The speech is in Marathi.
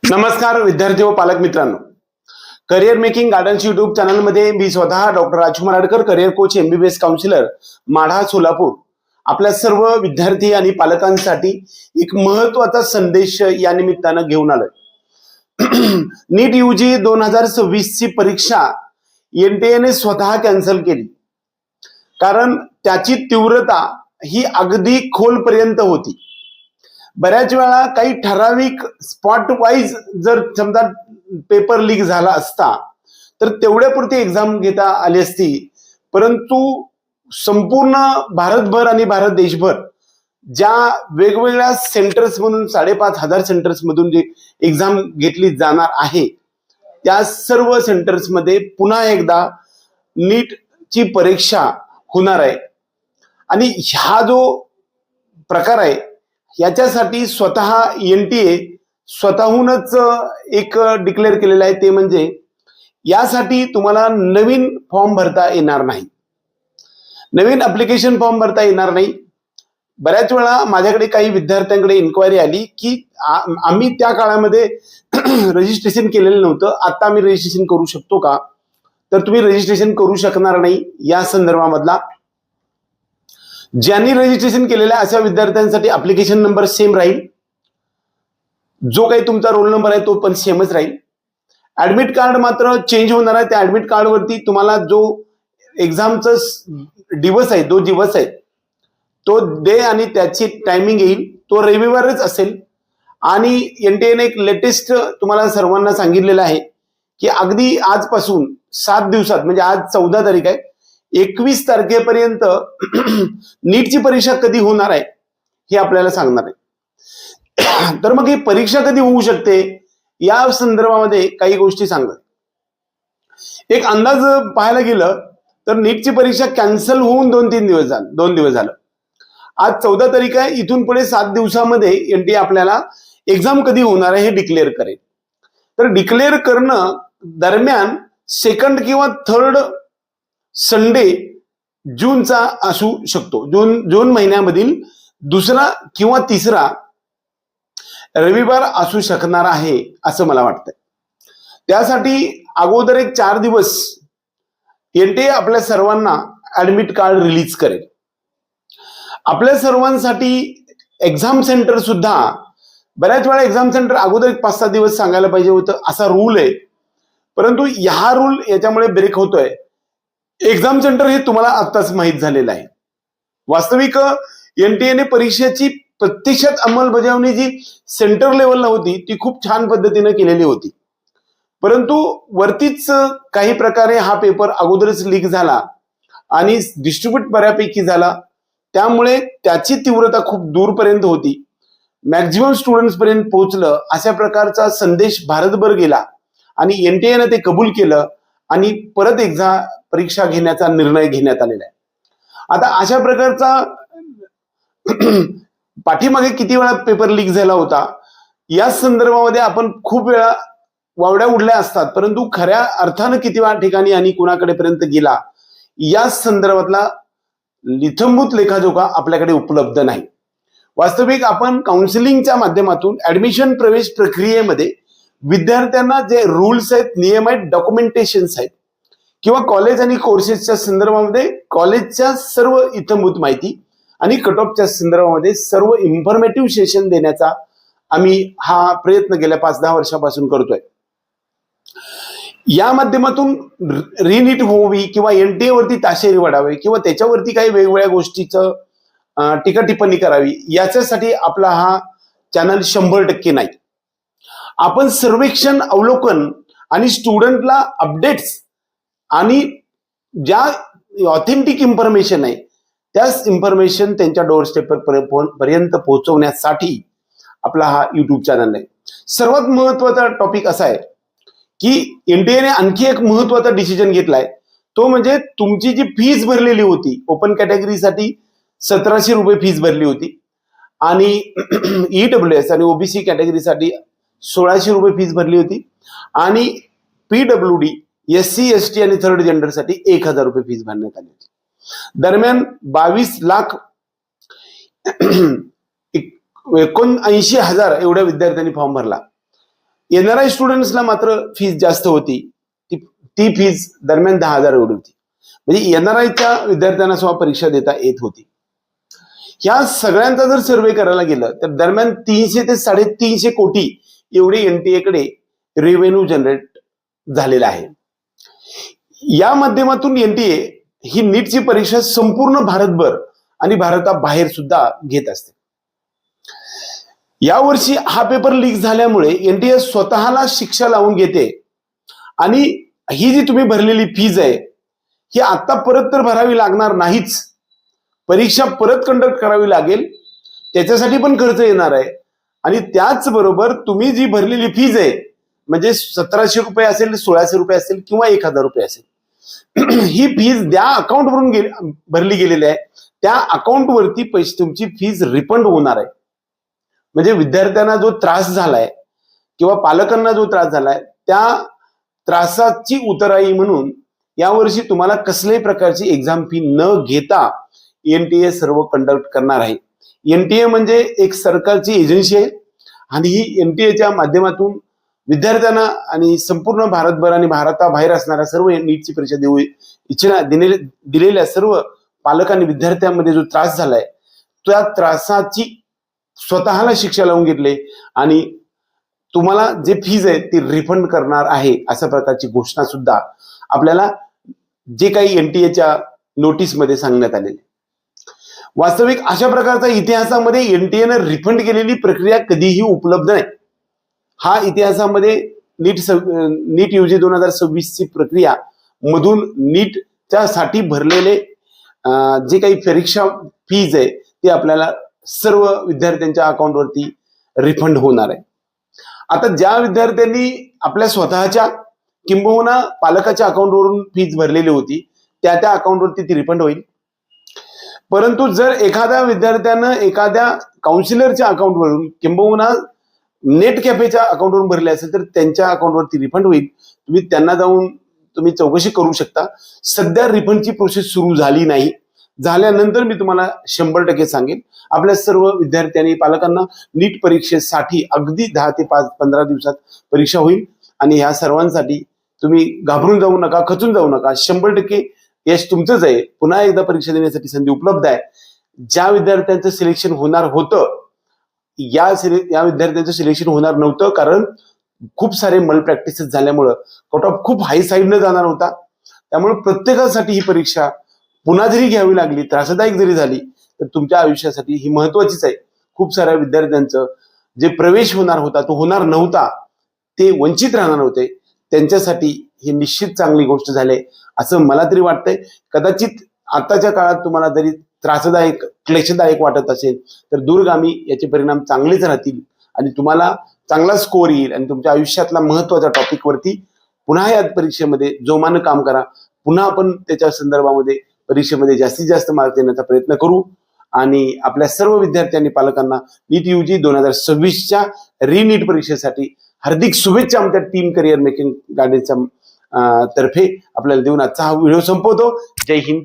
नमस्कार विद्यार्थी व पालक मित्रांनो, करिअर मेकिंग गार्डन्स युट्यूब चॅनलमध्ये मी स्वतः doctor Rajkumar Adkar, career coach, MBBS counsellor, Madha, Solapur, आपल्या सर्व विद्यार्थी आणि पालकांसाठी एक महत्त्वाचा संदेश या निमित्तानं घेऊन आलोय. नीट UG 2026 ची परीक्षा NTA ने स्वतः कॅन्सल केली, कारण त्याची तीव्रता ही अगदी खोलपर्यंत होती. बऱ्याच वेळा काही ठराविक स्पॉट वाईज जर समजा पेपर लीक झाला असता तर तेवढ्यापुरती एक्झाम घेता आली असती, परंतु संपूर्ण भारतभर आणि भारत देशभर ज्या वेगवेगळ्या सेंटर्स मधून 5,500 सेंटर्स मधून जी एक्झाम घेतली जाणार आहे त्या सर्व सेंटर्स मध्ये पुन्हा एकदा नीटची परीक्षा होणार आहे. आणि हा जो प्रकार आहे याच्यासाठी स्वतः NTA स्वतःहूनच एक डिक्लेअर केलेलं आहे, ते म्हणजे यासाठी तुम्हाला नवीन फॉर्म भरता येणार नाही, नवीन ऍप्लिकेशन फॉर्म भरता येणार नाही. बऱ्याच वेळा माझ्याकडे काही विद्यार्थ्यांकडे इन्क्वायरी आली की आम्ही त्या काळामध्ये रजिस्ट्रेशन केलेलं नव्हतं, आता आम्ही रजिस्ट्रेशन करू शकतो का? तर तुम्ही रजिस्ट्रेशन करू शकणार नाही. या संदर्भामधला ज्यांनी रजिस्ट्रेशन केलेलं आहे अशा विद्यार्थ्यांसाठी ऍप्लिकेशन नंबर सेम राहील, जो काही तुमचा रोल नंबर आहे तो पण सेमच राहील. ऍडमिट कार्ड मात्र चेंज होणार आहे. त्या ऍडमिट कार्ड वरती तुम्हाला जो एक्झामचा दिवस आहे, जो दिवस आहे तो डे आणि त्याची टायमिंग येईल, तो रविवारच असेल. आणि NTA ने एक लेटेस्ट तुम्हाला सर्वांना सांगितलेलं आहे की अगदी आजपासून 7 दिवसात, म्हणजे आज 14 तारीख आहे, 21 तारखेपर्यंत नीटची परीक्षा कधी होणार आहे हे आपल्याला सांगणार आहे. तर मग ही परीक्षा कधी होऊ शकते या संदर्भामध्ये काही गोष्टी सांगतात. एक अंदाज पाहायला गेलं तर नीटची परीक्षा कॅन्सल होऊन 2-3 दिवस झालं. आज 14 तारीख आहे, इथून पुढे 7 दिवसामध्ये NTA आपल्याला एक्झाम कधी होणार आहे हे डिक्लेअर करेल. तर डिक्लेअर करणं दरम्यान 2nd किंवा 3rd संडे जूनचा असू शकतो. जून महिन्यामधील 2रा किंवा 3रा रविवार असू शकणार आहे असं मला वाटतंय. त्यासाठी अगोदर एक 4 दिवस NTA आपल्या सर्वांना ऍडमिट कार्ड रिलीज करेल. आपल्या सर्वांसाठी एक्झाम सेंटर सुद्धा, बऱ्याच वेळा एक्झाम सेंटर अगोदर एक 5-6 दिवस सांगायला पाहिजे होतं असा रूल आहे, परंतु हा रूल याच्यामुळे ब्रेक होतोय. एक्झाम सेंटर हे तुम्हाला आत्ताच माहीत झालेलं आहे. वास्तविक NTA ने परीक्षेची प्रत्यक्षात अंमलबजावणी जी सेंटर लेवलला होती ती खूप छान पद्धतीने केलेली होती, परंतु वरतीच काही प्रकारे हा पेपर अगोदरच लीक झाला आणि डिस्ट्रीब्यूट बऱ्यापैकी झाला, त्यामुळे त्याची तीव्रता खूप दूरपर्यंत होती, मॅक्झिमम स्टुडंट्स पर्यंत पोहोचलं. अशा प्रकारचा संदेश भारतभर गेला आणि NTA ने ते कबूल केलं आणि परत परीक्षा घेण्याचा निर्णय घेण्यात आलेला आहे. आता अशा प्रकारचा पाठीमागे किती वेळा पेपर लीक झाला होता या संदर्भामध्ये आपण खूप वेळा वावड्या उडल्या असतात, परंतु खऱ्या अर्थानं किती वेळा ठिकाणी आणि कुणाकडे पर्यंत गेला या संदर्भातला लिथंभूत लेखाजोखा आपल्याकडे उपलब्ध नाही. वास्तविक आपण काउन्सिलिंगच्या माध्यमातून ऍडमिशन प्रवेश प्रक्रियेमध्ये विद्यार्थ्यांना जे रूल्स आहेत, नियम आहेत, डॉक्युमेंटेशन्स आहेत किंवा कॉलेज आणि कोर्सेसच्या संदर्भामध्ये कॉलेजच्या सर्व इत्थंभूत माहिती आणि कट ऑफच्या संदर्भामध्ये सर्व इन्फॉर्मेटिव्ह सेशन देण्याचा आम्ही हा प्रयत्न गेल्या 5-10 वर्षापासून करतोय. या माध्यमातून रिनीट होवी किंवा NTA वरती ताशेरी वाढावे किंवा त्याच्यावरती काही वेगवेगळ्या गोष्टीचं टीका टिप्पणी करावी याच्यासाठी आपला हा चॅनल 100% नाही. आपण सर्वेक्षण, अवलोकन आणि स्टुडंटला अपडेट्स आणि ज्या ऑथेंटिक इन्फॉर्मेशन आहे त्याच इन्फॉर्मेशन त्यांच्या डोअरस्टेप पर्यंत पोहोचवण्यासाठी आपला हा युट्यूब चॅनल आहे. सर्वात महत्वाचा टॉपिक असा आहे की NTA ने आणखी एक महत्वाचा डिसिजन घेतलाय, तो म्हणजे तुमची जी फीस भरलेली होती, ओपन कॅटेगरीसाठी 1700 रुपये फीस भरली होती आणि EWS आणि OBC कॅटेगरीसाठी 1600 रुपये फीस भरली होती आणि PWD, SC, ST आणि 3rd जेंडरसाठी 1000 रुपये फीस भरण्यात आली होती. दरम्यान 22 लाख 79,000 एवढ्या विद्यार्थ्यांनी फॉर्म भरला. NRI स्टुडंट्सला मात्र फीज जास्त होती. ती फीज दरम्यान 10,000 एवढी होती. म्हणजे NRIच्या विद्यार्थ्यांना सुद्धा परीक्षा देता येत होती. ह्या सगळ्यांचा जर सर्वे करायला गेलं तर दरम्यान 300 ते 350 कोटी एवढे NTA कडे रेव्हेन्यू जनरेट झालेला आहे. या माध्यमातून NTA ही नीटची परीक्षा संपूर्ण भारतभर आणि भारताबाहेर सुद्धा घेत असते. यावर्षी हा पेपर लीक झाल्यामुळे NTA स्वतःला शिक्षा लावून घेते आणि ही जी तुम्ही भरलेली फीज आहे ही आता परत तर भरावी लागणार नाहीच. परीक्षा परत कंडक्ट करावी लागेल, त्याच्यासाठी पण खर्च येणार आहे. आणि त्याचबरोबर तुम्ही जी भरलेली फीज आहे म्हणजे 1700 रुपये असेल, 1600 रुपये असेल किंवा 1000 रुपये असेल, ही फीज त्या अकाउंटवरून भरली गेलेली आहे. त्या अकाउंटवरती पैसे तुमची फीज रिफंड होणार आहे. म्हणजे विद्यार्थ्यांना जो त्रास झालाय किंवा पालकांना जो त्रास झालाय त्या त्रासाची उतराई म्हणून यावर्षी तुम्हाला कसल्याही प्रकारची एक्झाम फी न घेता NTA सर्व कंडक्ट करणार आहे. NTA म्हणजे एक सरकारची एजन्सी आहे आणि ही NTAच्या माध्यमातून विद्यार्थ्यांना आणि संपूर्ण भारतभर आणि भारताबाहेर असणाऱ्या सर्व नीटची परीक्षा देऊ इच्छा दिलेल्या सर्व पालक आणि विद्यार्थ्यांमध्ये जो त्रास झालाय त्या त्रासाची स्वतःला शिक्षा लावून घेतले आणि तुम्हाला जे फीज आहे ती रिफंड करणार आहे अशा प्रकारची घोषणा सुद्धा आपल्याला जे काही NTAच्या नोटीसमध्ये सांगण्यात आलेले. वास्तविक अशा प्रकारचा इतिहासामध्ये NTAनं रिफंड केलेली प्रक्रिया कधीही उपलब्ध नाही. हा इतिहासामध्ये नीट UG 2026ची प्रक्रिया मधून नीटच्या साठी भरलेले जे काही परीक्षा फीज आहे ते आपल्याला सर्व विद्यार्थ्यांच्या अकाउंटवरती रिफंड होणार आहे. आता ज्या विद्यार्थ्यांनी आपल्या स्वतःच्या किंबहुना पालकाच्या अकाउंटवरून फीज भरलेली होती त्या अकाउंटवरती ती रिफंड होईल. परंतु जर एखाद्या विद्यार्थ्यानं एखाद्या काउन्सिलरच्या अकाउंटवरून किंबहुना नेट कॅफेच्या अकाउंटवरून भरले असेल तर त्यांच्या अकाउंटवरती रिफंड होईल. तुम्ही त्यांना जाऊन तुम्ही चौकशी करू शकता. सध्या रिफंडची प्रोसेस सुरू झाली नाही. झाल्यानंतर मी तुम्हाला 100% सांगेन. आपल्या सर्व विद्यार्थ्यांनी पालकांना नीट परीक्षेसाठी अगदी 10 ते 15 दिवसात परीक्षा होईल आणि ह्या सर्वांसाठी तुम्ही घाबरून जाऊ नका, खचून जाऊ नका. 100% यश तुमचंच आहे. पुन्हा एकदा परीक्षा देण्यासाठी संधी उपलब्ध आहे. ज्या विद्यार्थ्यांचं सिलेक्शन होणार होतं या विद्यार्थ्यांचं सिलेक्शन होणार नव्हतं कारण खूप सारे मल प्रॅक्टिसेस झाल्यामुळं कट ऑफ खूप हाय साईडनं जाणार होता. त्यामुळे प्रत्येकासाठी ही परीक्षा पुन्हा जरी घ्यावी लागली, त्रासदायक जरी झाली तर तुमच्या आयुष्यासाठी ही महत्वाचीच आहे. खूप साऱ्या विद्यार्थ्यांचं जे प्रवेश होणार होता तो होणार नव्हता, ते वंचित राहणार होते, त्यांच्यासाठी ही निश्चित चांगली गोष्ट झाली असं मला तरी वाटतंय. कदाचित आताच्या काळात तुम्हाला जरी त्रासदायक क्लेशदायक वाटत असेल तर दूरगामी याचे परिणाम चांगलेच राहतील आणि तुम्हाला चांगला स्कोअर येईल आणि तुमच्या आयुष्यातला महत्वाच्या टॉपिकवरती पुन्हा या परीक्षेमध्ये जोमानं काम करा. पुन्हा आपण त्याच्या संदर्भामध्ये परीक्षेमध्ये जास्तीत जास्त मार्क देण्याचा प्रयत्न करू आणि आपल्या सर्व विद्यार्थ्यांनी पालकांना नीट UG 2026च्या रिनीट परीक्षेसाठी हार्दिक शुभेच्छा आमच्या टीम करिअर मेकिंग गार्डनच्या तर्फे आपल्याला देऊन आजचा हा व्हिडिओ संपवतो. जय हिंद.